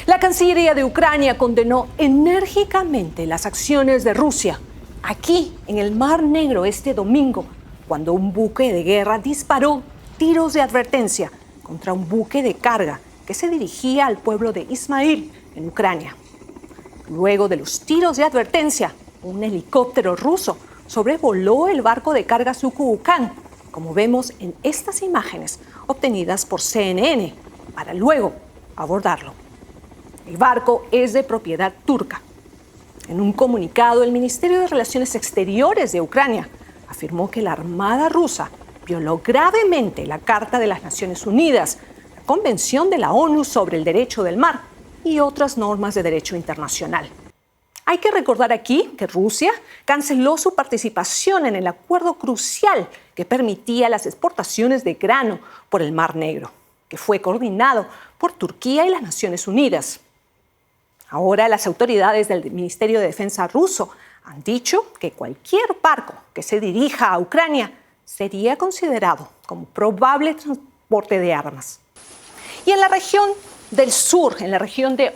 La Cancillería de Ucrania condenó enérgicamente las acciones de Rusia aquí en el Mar Negro este domingo, cuando un buque de guerra disparó tiros de advertencia contra un buque de carga que se dirigía al pueblo de Ismail, en Ucrania. Luego de los tiros de advertencia, un helicóptero ruso sobrevoló el barco de cargas Ucranianas, como vemos en estas imágenes obtenidas por CNN, para luego abordarlo. El barco es de propiedad turca. En un comunicado, el Ministerio de Relaciones Exteriores de Ucrania afirmó que la Armada rusa violó gravemente la Carta de las Naciones Unidas, la Convención de la ONU sobre el Derecho del Mar y otras normas de derecho internacional. Hay que recordar aquí que Rusia canceló su participación en el acuerdo crucial que permitía las exportaciones de grano por el Mar Negro, que fue coordinado por Turquía y las Naciones Unidas. Ahora las autoridades del Ministerio de Defensa ruso han dicho que cualquier barco que se dirija a Ucrania sería considerado como probable transporte de armas. Y en la región del sur, en la región de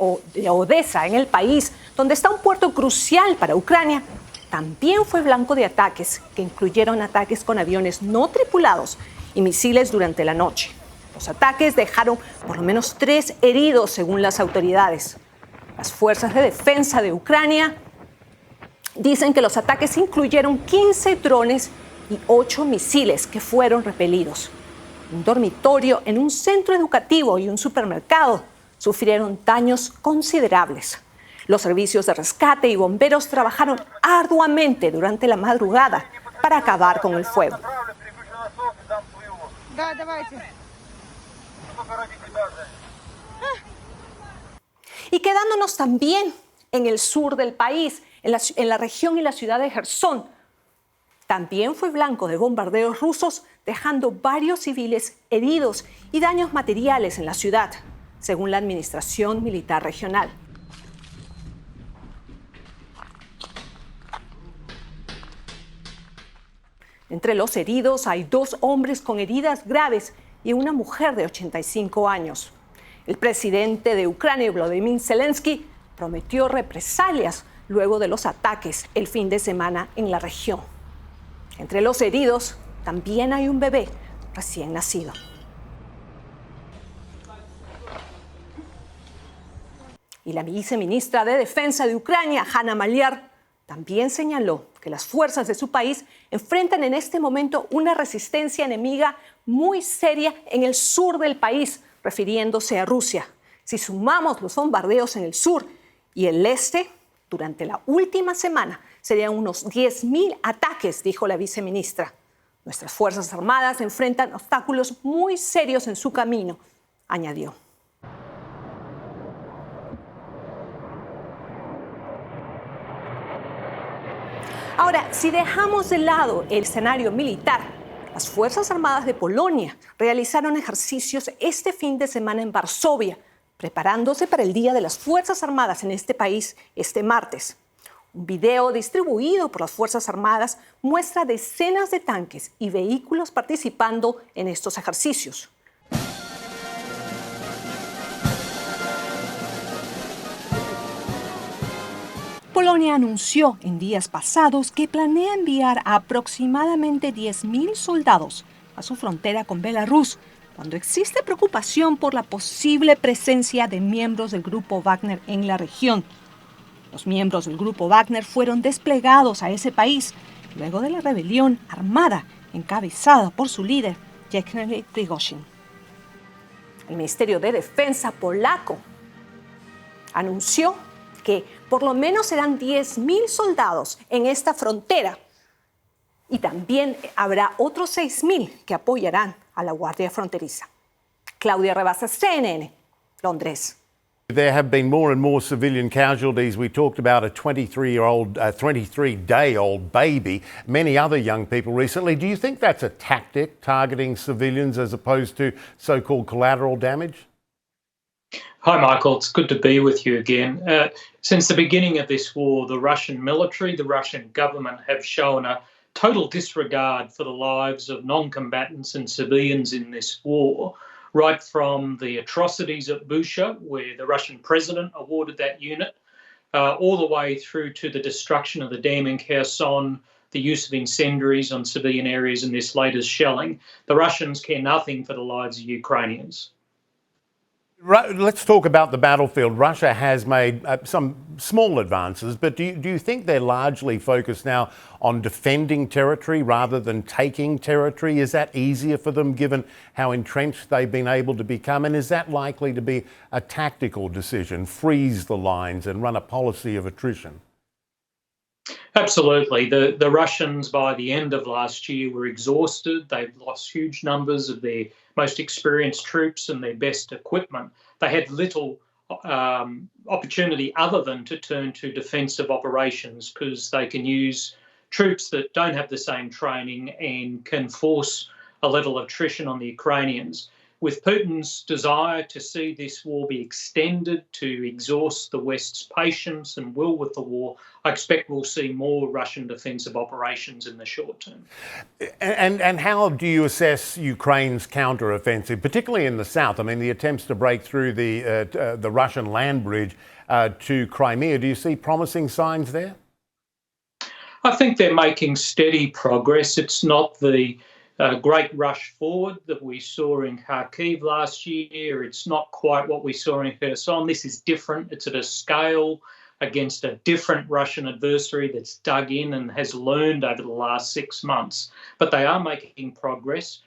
Odesa, en el país, donde está un puerto crucial para Ucrania, también fue blanco de ataques que incluyeron ataques con aviones no tripulados y misiles durante la noche. Los ataques dejaron por lo menos 3 heridos, según las autoridades. Las Fuerzas de Defensa de Ucrania dicen que los ataques incluyeron 15 drones y 8 misiles que fueron repelidos. Un dormitorio en un centro educativo y un supermercado sufrieron daños considerables. Los servicios de rescate y bomberos trabajaron arduamente durante la madrugada para acabar con el fuego. Y quedándonos también en el sur del país, en la región y la ciudad de Jersón, también fue blanco de bombardeos rusos, dejando varios civiles heridos y daños materiales en la ciudad, según la Administración Militar Regional. Entre los heridos hay 2 hombres con heridas graves y una mujer de 85 años. El presidente de Ucrania, Volodymyr Zelensky, prometió represalias luego de los ataques el fin de semana en la región. Entre los heridos también hay un bebé recién nacido. Y la viceministra de Defensa de Ucrania, Hanna Maliar, también señaló que las fuerzas de su país enfrentan en este momento una resistencia enemiga muy seria en el sur del país, refiriéndose a Rusia. Si sumamos los bombardeos en el sur y el este, durante la última semana serían unos 10.000 ataques, dijo la viceministra. Nuestras Fuerzas Armadas enfrentan obstáculos muy serios en su camino, añadió. Ahora, si dejamos de lado el escenario militar, las Fuerzas Armadas de Polonia realizaron ejercicios este fin de semana en Varsovia, preparándose para el Día de las Fuerzas Armadas en este país este martes. Un video distribuido por las Fuerzas Armadas muestra decenas de tanques y vehículos participando en estos ejercicios. Polonia anunció en días pasados que planea enviar a aproximadamente 10.000 soldados a su frontera con Belarus, cuando existe preocupación por la posible presencia de miembros del grupo Wagner en la región. Los miembros del grupo Wagner fueron desplegados a ese país luego de la rebelión armada encabezada por su líder, Yevgeny Prigozhin. El Ministerio de Defensa polaco anunció que por lo menos serán 10.000 soldados en esta frontera y también habrá otros 6.000 que apoyarán a la Guardia Fronteriza. Claudia Rebasa, CNN, Londres. There have been more and more civilian casualties. We talked about a 23-day-old baby, many other young people recently. Do you think that's a tactic, targeting civilians as opposed to so-called collateral damage? Hi, Michael. It's good to be with you again. Since the beginning of this war, the Russian military, the Russian government have shown a total disregard for the lives of non-combatants and civilians in this war. right from the atrocities at Busha, where the Russian president awarded that unit, all the way through to the destruction of the dam in Jersón, the use of incendiaries on civilian areas in this latest shelling. The Russians care nothing for the lives of Ukrainians. Let's talk about the battlefield. Russia has made some small advances, but do you think they're largely focused now on defending territory rather than taking territory? Is that easier for them given how entrenched they've been able to become? And is that likely to be a tactical decision, freeze the lines and run a policy of attrition? Absolutely. The Russians, by the end of last year, were exhausted. They've lost huge numbers of their most experienced troops and their best equipment. They had little opportunity other than to turn to defensive operations, because they can use troops that don't have the same training and can force a level of attrition on the Ukrainians. With Putin's desire to see this war be extended to exhaust the West's patience and will with the war, I expect we'll see more Russian defensive operations in the short term. And how do you assess Ukraine's counteroffensive, particularly in the south? I mean, the attempts to break through the Russian land bridge to Crimea. Do you see promising signs there? I think they're making steady progress. It's not the great rush forward that we saw in Kharkiv last year. It's not quite what we saw in Jersón. This is different. It's at a scale against a different Russian adversary that's dug in and has learned over the last 6 months. But they are making progress.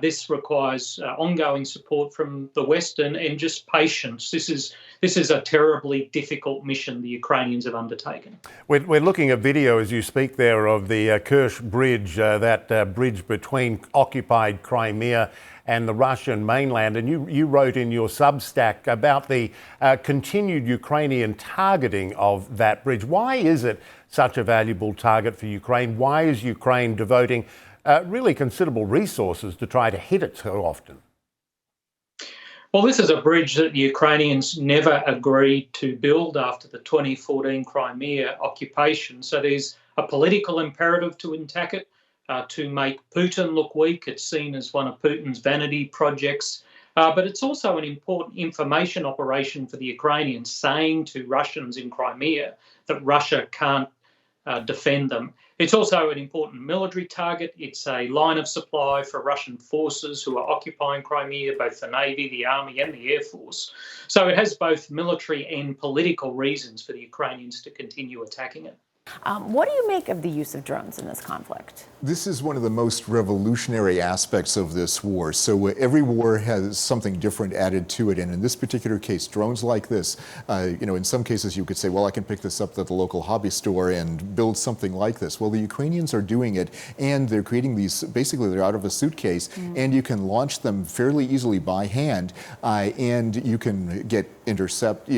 This requires ongoing support from the West and just patience. This is a terribly difficult mission the Ukrainians have undertaken. We're looking at video as you speak there of the Kerch Bridge, that bridge between occupied Crimea and the Russian mainland. And you wrote in your Substack about the continued Ukrainian targeting of that bridge. Why is it such a valuable target for Ukraine? Why is Ukraine devoting really considerable resources to try to hit it so often? Well, this is a bridge that the Ukrainians never agreed to build after the 2014 Crimea occupation. So there's a political imperative to attack it, to make Putin look weak. It's seen as one of Putin's vanity projects. But it's also an important information operation for the Ukrainians, saying to Russians in Crimea that Russia can't defend them. It's also an important military target. It's a line of supply for Russian forces who are occupying Crimea, both the Navy, the Army and the Air Force. So it has both military and political reasons for the Ukrainians to continue attacking it. What do you make of the use of drones in this conflict? This is one of the most revolutionary aspects of this war. So every war has something different added to it. And in this particular case, drones like this, in some cases you could say, well, I can pick this up at the local hobby store and build something like this. Well, the Ukrainians are doing it, and they're creating these, basically they're out of a suitcase, and you can launch them fairly easily by hand, and you can intercept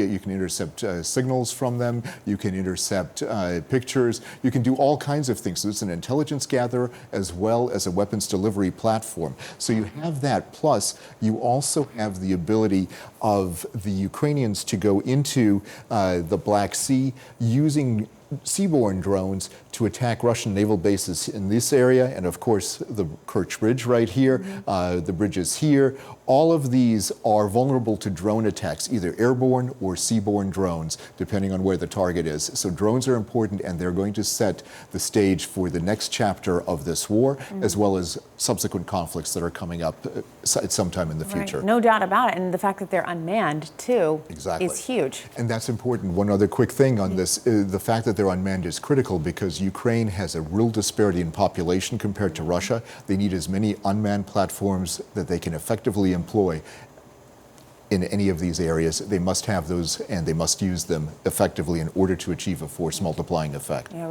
signals from them, you can intercept pictures, you can do all kinds of things. So it's an intelligence gatherer as well as a weapons delivery platform. So you have that, plus you also have the ability of the Ukrainians to go into the Black Sea using seaborne drones to attack Russian naval bases in this area, and of course the Kerch Bridge right here, the bridges here. All of these are vulnerable to drone attacks, either airborne or seaborne drones, depending on where the target is. So drones are important, and they're going to set the stage for the next chapter of this war, as well as subsequent conflicts that are coming up at some time in the future. Right. No doubt about it. And the fact that they're unmanned, too, is huge. And that's important. One other quick thing on this, the fact that they're unmanned is critical, because Ukraine has a real disparity in population compared to Russia. They need as many unmanned platforms that they can effectively employ in any of these areas. They must have those, and they must use them effectively in order to achieve a force multiplying effect. Yeah,